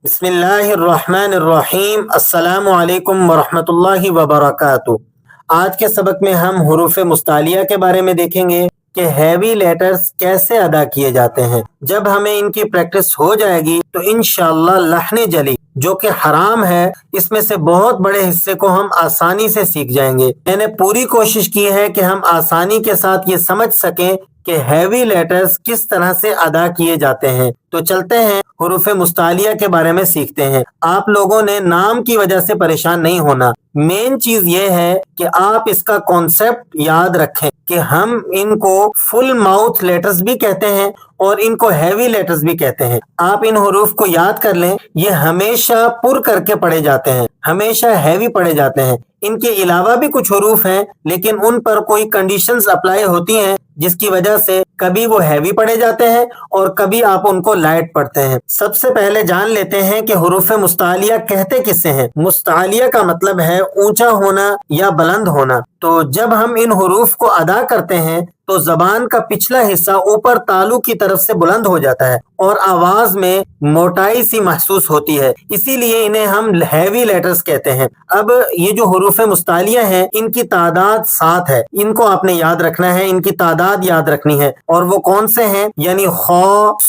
بسم اللہ الرحمن الرحیم۔ السلام علیکم ورحمۃ اللہ وبرکاتہ۔ آج کے سبق میں ہم حروف مستعلیہ کے بارے میں دیکھیں گے کہ ہیوی لیٹرز کیسے ادا کیے جاتے ہیں۔ جب ہمیں ان کی پریکٹس ہو جائے گی تو انشاءاللہ لحن جلی جو کہ حرام ہے اس میں سے بہت بڑے حصے کو ہم آسانی سے سیکھ جائیں گے۔ میں نے پوری کوشش کی ہے کہ ہم آسانی کے ساتھ یہ سمجھ سکیں کہ ہیوی لیٹرز کس طرح سے ادا کیے جاتے ہیں۔ تو چلتے ہیں حروف مستعلیہ کے بارے میں سیکھتے ہیں۔ آپ لوگوں نے نام کی وجہ سے پریشان نہیں ہونا، مین چیز یہ ہے کہ آپ اس کا کانسیپٹ یاد رکھیں کہ ہم ان کو فل ماؤتھ لیٹرز بھی کہتے ہیں اور ان کو ہیوی لیٹرز بھی کہتے ہیں۔ آپ ان حروف کو یاد کر لیں، یہ ہمیشہ پر کر کے پڑھے جاتے ہیں، ہمیشہ ہیوی پڑھے جاتے ہیں۔ ان کے علاوہ بھی کچھ حروف ہیں لیکن ان پر کوئی کنڈیشنز اپلائی ہوتی ہیں جس کی وجہ سے کبھی وہ ہیوی پڑھے جاتے ہیں اور کبھی آپ ان کو لائٹ پڑھتے ہیں۔ سب سے پہلے جان لیتے ہیں کہ حروف مستعلیہ کہتے کسے ہیں۔ مستعلیہ کا مطلب ہے اونچا ہونا یا بلند ہونا۔ تو جب ہم ان حروف کو ادا کرتے ہیں تو زبان کا پچھلا حصہ اوپر تالو کی طرف سے بلند ہو جاتا ہے اور آواز میں موٹائی سی محسوس ہوتی ہے، اسی لیے انہیں ہم ہیوی لیٹرز کہتے ہیں۔ اب یہ جو حروف مستعلیہ ہیں ان کی تعداد 7 ہے، ان کو آپ نے یاد رکھنا ہے، ان کی تعداد یاد رکھنی ہے۔ اور وہ کون سے ہیں؟ یعنی خ،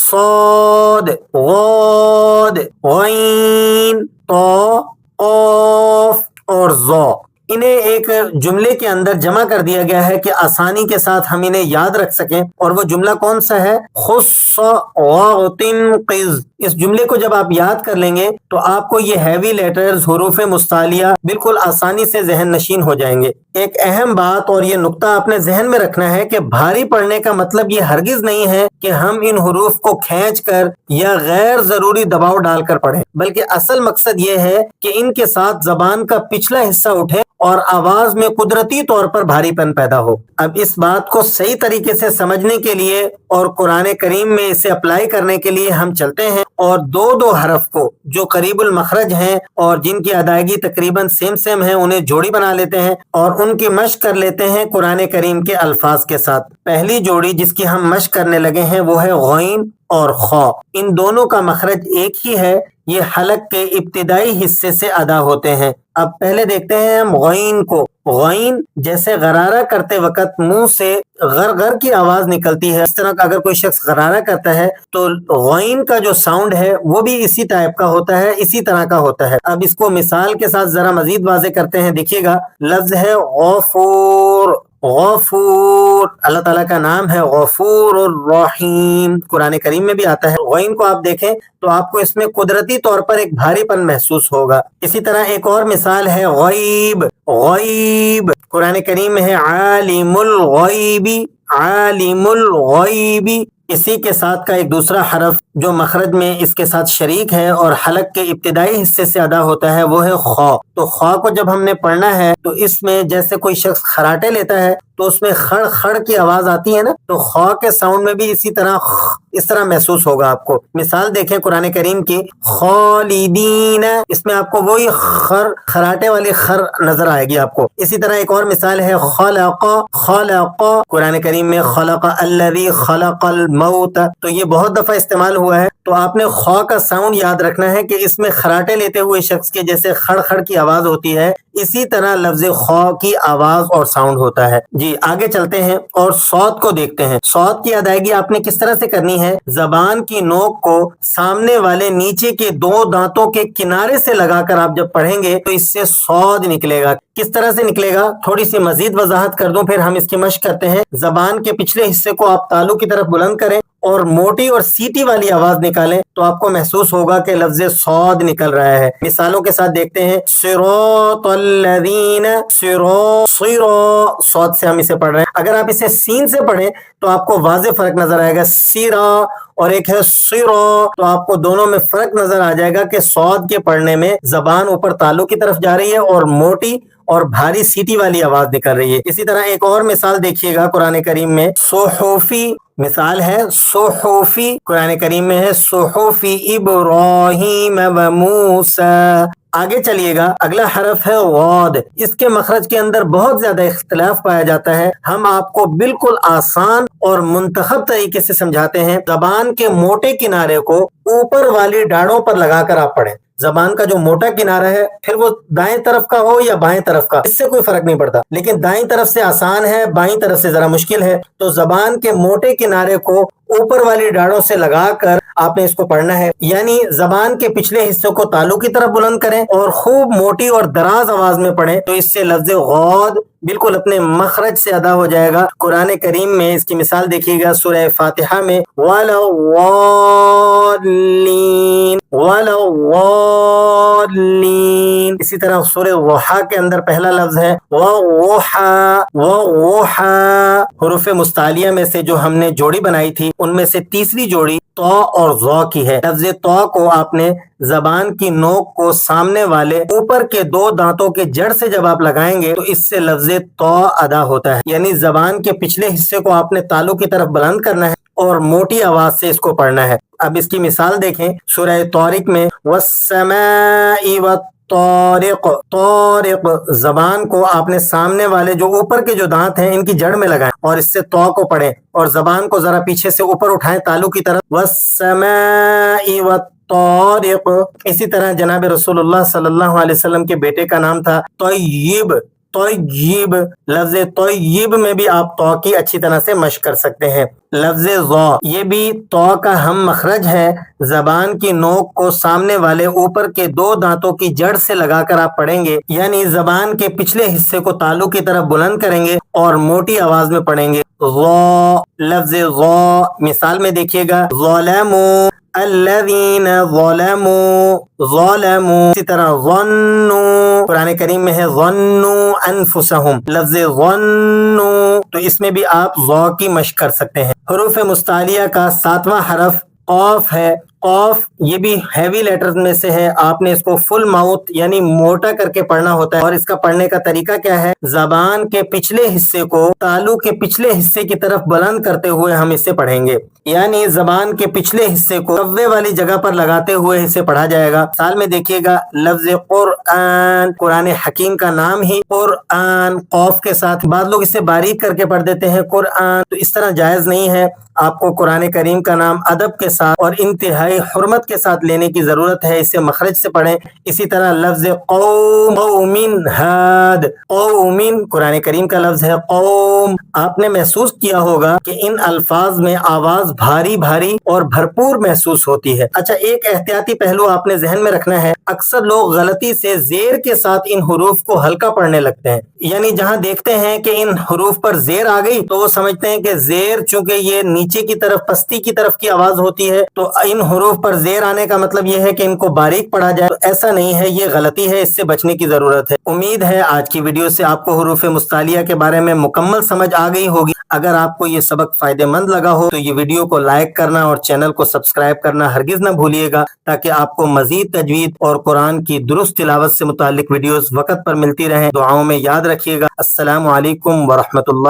صاد، غاد، غین، طا، قاف اور ظا۔ انہیں ایک جملے کے اندر جمع کر دیا گیا ہے کہ آسانی کے ساتھ ہم انہیں یاد رکھ سکیں۔ اور وہ جملہ کون سا ہے؟ خص واغتن قز۔ اس جملے کو جب آپ یاد کر لیں گے تو آپ کو یہ ہیوی لیٹرز حروف مستعلیہ بالکل آسانی سے ذہن نشین ہو جائیں گے۔ ایک اہم بات اور یہ نقطہ آپ نے ذہن میں رکھنا ہے کہ بھاری پڑھنے کا مطلب یہ ہرگز نہیں ہے کہ ہم ان حروف کو کھینچ کر یا غیر ضروری دباؤ ڈال کر پڑھیں، بلکہ اصل مقصد یہ ہے کہ ان کے ساتھ زبان کا پچھلا حصہ اٹھے اور آواز میں قدرتی طور پر بھاری پن پیدا ہو۔ اب اس بات کو صحیح طریقے سے سمجھنے کے لیے اور قرآن کریم میں اسے اپلائی کرنے کے لیے ہم چلتے ہیں اور دو حرف کو جو قریب المخرج ہیں اور جن کی ادائیگی تقریباً سیم ہے انہیں جوڑی بنا لیتے ہیں اور ان کی مشق کر لیتے ہیں قرآن کریم کے الفاظ کے ساتھ۔ پہلی جوڑی جس کی ہم مشق کرنے لگے ہیں وہ ہے غین اور خا۔ ان دونوں کا مخرج ایک ہی ہے، یہ حلق کے ابتدائی حصے سے ادا ہوتے ہیں۔ اب پہلے دیکھتے ہیں ہم غین کو۔ غین جیسے غرارہ کرتے وقت منہ سے غر کی آواز نکلتی ہے، اس طرح کا اگر کوئی شخص غرارہ کرتا ہے تو غین کا جو ساؤنڈ ہے وہ بھی اسی ٹائپ کا ہوتا ہے، اسی طرح کا ہوتا ہے۔ اب اس کو مثال کے ساتھ ذرا مزید واضح کرتے ہیں، دیکھیے گا، لفظ ہے غفور۔ غفور اللہ تعالیٰ کا نام ہے غفور الرحیم، قرآن کریم میں بھی آتا ہے۔ غین کو آپ دیکھیں تو آپ کو اس میں قدرتی طور پر ایک بھاری پن محسوس ہوگا۔ اسی طرح ایک اور مثال ہے غیب۔ غیب قرآن کریم میں ہے عالم الغیبی، عالم الغیبی۔ اسی کے ساتھ کا ایک دوسرا حرف جو مخرج میں اس کے ساتھ شریک ہے اور حلق کے ابتدائی حصے سے ادا ہوتا ہے وہ ہے خا۔ تو خا کو جب ہم نے پڑھنا ہے تو اس میں جیسے کوئی شخص خراٹے لیتا ہے تو اس میں خڑ خڑ کی آواز آتی ہے نا، تو خا کے ساؤنڈ میں بھی اسی طرح اس طرح محسوس ہوگا آپ کو۔ مثال دیکھیں قرآن کریم کی، خالدین، اس میں آپ کو وہی خراٹے والی خر نظر آئے گی آپ کو۔ اسی طرح ایک اور مثال ہے خلق۔ خلق قرآن کریم میں خلق الذی خلق الموت، تو یہ بہت دفعہ استعمال ہوا ہے۔ تو آپ نے خا کا ساؤنڈ یاد رکھنا ہے کہ اس میں خراٹے لیتے ہوئے شخص کے جیسے خڑ خڑ کی آواز ہوتی ہے، اسی طرح لفظ خا کی آواز اور ساؤنڈ ہوتا ہے۔ جی آگے چلتے ہیں اور صاد کو دیکھتے ہیں۔ صاد کی ادائیگی آپ نے کس طرح سے کرنی ہے؟ زبان کی نوک کو سامنے والے نیچے کے 2 دانتوں کے کنارے سے لگا کر آپ جب پڑھیں گے تو اس سے صاد نکلے گا۔ کس طرح سے نکلے گا؟ تھوڑی سی مزید وضاحت کر دوں پھر ہم اس کی مشق کرتے ہیں۔ زبان کے پچھلے حصے کو آپ تالو کی طرف بلند کریں اور موٹی اور سیٹی والی آواز نکالیں تو آپ کو محسوس ہوگا کہ لفظ صاد نکل رہا ہے۔ مثالوں کے ساتھ دیکھتے ہیں، صراط الذین، صاد سے ہم اسے پڑھ رہے ہیں۔ اگر آپ اسے سین سے پڑھیں تو آپ کو واضح فرق نظر آئے گا، سیرا اور ایک ہے سیرا، تو آپ کو دونوں میں فرق نظر آ جائے گا کہ صاد کے پڑھنے میں زبان اوپر تالو کی طرف جا رہی ہے اور موٹی اور بھاری سیٹی والی آواز نکل رہی ہے۔ اسی طرح ایک اور مثال دیکھیے گا قرآن کریم میں، صحفی، مثال ہے صحفی، قرآن کریم میں ہے صحفی ابراہیم و موسیٰ۔ آگے چلیے گا، اگلا حرف ہے غاد۔ اس کے مخرج کے اندر بہت زیادہ اختلاف پایا جاتا ہے، ہم آپ کو بالکل آسان اور منتخب طریقے سے سمجھاتے ہیں۔ زبان کے موٹے کنارے کو اوپر والی ڈاڑوں پر لگا کر آپ پڑھیں۔ زبان کا جو موٹا کنارہ ہے، پھر وہ دائیں طرف کا ہو یا بائیں طرف کا، اس سے کوئی فرق نہیں پڑتا، لیکن دائیں طرف سے آسان ہے، بائیں طرف سے ذرا مشکل ہے، تو زبان کے موٹے کنارے کو اوپر والی ڈاڑوں سے لگا کر آپ نے اس کو پڑھنا ہے، یعنی زبان کے پچھلے حصے کو تالو کی طرف بلند کریں اور خوب موٹی اور دراز آواز میں پڑھیں، تو اس سے لفظ غاد بالکل اپنے مخرج سے ادا ہو جائے گا۔ قرآن کریم میں اس کی مثال دیکھیے گا، سورہ فاتحہ میں وَلَا الضَّالِّينَ وَلَا الضَّالِّينَ، اسی طرح سورہ ضحیٰ کے اندر پہلا لفظ ہے وَضُحَىٰ وَضُحَىٰ۔ حروف مستعلیہ میں سے جو ہم نے جوڑی بنائی تھی، ان میں سے تیسری جوڑی تو اور ظا کی ہے۔ لفظ تو کو آپ نے زبان کی نوک کو سامنے والے اوپر کے دو دانتوں کے جڑ سے جب آپ لگائیں گے تو اس سے لفظ تو ادا ہوتا ہے، یعنی زبان کے پچھلے حصے کو آپ نے تالو کی طرف بلند کرنا ہے اور موٹی آواز سے اس کو پڑھنا ہے۔ اب اس کی مثال دیکھیں، سورہ طارق میں وَالسَّمَاءِ طارق، طارق، زبان کو آپ نے سامنے والے جو اوپر کے جو دانت ہیں ان کی جڑ میں لگائیں اور اس سے تو کو پڑھیں اور زبان کو ذرا پیچھے سے اوپر اٹھائیں تالو کی طرف، وَالسَّمَاءِ طارق۔ اسی طرح جناب رسول اللہ صلی اللہ علیہ وسلم کے بیٹے کا نام تھا طیب، طیب، لفظ طیب میں بھی آپ تو کی اچھی طرح سے مشق کر سکتے ہیں۔ لفظ ظا، یہ بھی تو کا ہم مخرج ہے، زبان کی نوک کو سامنے والے اوپر کے دو دانتوں کی جڑ سے لگا کر آپ پڑھیں گے، یعنی زبان کے پچھلے حصے کو تالو کی طرف بلند کریں گے اور موٹی آواز میں پڑھیں گے ظا۔ لفظ ظا مثال میں دیکھیے گا، ظلموا الذین ظلموا، ظلموا، اسی طرح ظنوا، قرآن کریم میں ہے ظنوا انفسہم، لفظ ظنوا، تو اس میں بھی آپ ظا کی مشق کر سکتے ہیں۔ حروف مستعلیہ کا 7واں حرف قاف ہے۔ قاف یہ بھی ہیوی لیٹرز میں سے ہے، آپ نے اس کو فل ماؤتھ یعنی موٹا کر کے پڑھنا ہوتا ہے، اور اس کا پڑھنے کا طریقہ کیا ہے، زبان کے پچھلے حصے کو تالو کے پچھلے حصے کی طرف بلند کرتے ہوئے ہم اسے پڑھیں گے، یعنی زبان کے پچھلے حصے کو قوے والی جگہ پر لگاتے ہوئے اسے پڑھا جائے گا۔ مثال میں دیکھیے گا، لفظ قرآن، قرآن حکیم کا نام ہی قرآن قاف کے ساتھ، بعض لوگ اسے باریک کر کے پڑھ دیتے ہیں قرآن، تو اس طرح جائز نہیں ہے، آپ کو قرآن کریم کا نام ادب کے ساتھ اور انتہائی حرمت کے ساتھ لینے کی ضرورت ہے، اسے مخرج سے پڑھیں۔ اسی طرح لفظ قوم، قوم ہاد، قوم، قرآن کریم کا لفظ ہے قوم۔ آپ نے محسوس کیا ہوگا کہ ان الفاظ میں آواز بھاری بھاری اور بھرپور محسوس ہوتی ہے۔ اچھا، ایک احتیاطی پہلو آپ نے ذہن میں رکھنا ہے، اکثر لوگ غلطی سے زیر کے ساتھ ان حروف کو ہلکا پڑھنے لگتے ہیں، یعنی جہاں دیکھتے ہیں کہ ان حروف پر زیر آ گئی تو وہ سمجھتے ہیں کہ زیر چونکہ یہ نیچے کی طرف پستی کی طرف کی آواز ہوتی ہے تو ان حروف پر زیر آنے کا مطلب یہ ہے کہ ان کو باریک پڑھا جائے، تو ایسا نہیں ہے، یہ غلطی ہے، اس سے بچنے کی ضرورت ہے۔ امید ہے آج کی ویڈیو سے آپ کو حروف مستعلیہ کے بارے میں مکمل سمجھ آ گئی ہوگی۔ اگر آپ کو یہ سبق فائدہ مند لگا ہو تو یہ ویڈیو کو لائک کرنا اور چینل کو سبسکرائب کرنا ہرگز نہ بھولیے گا، تاکہ آپ کو مزید تجوید اور قرآن کی درست تلاوت سے متعلق ویڈیوز وقت پر ملتی رہیں۔ دعاؤں میں یاد رکھیے گا۔ السلام علیکم ورحمۃ اللہ۔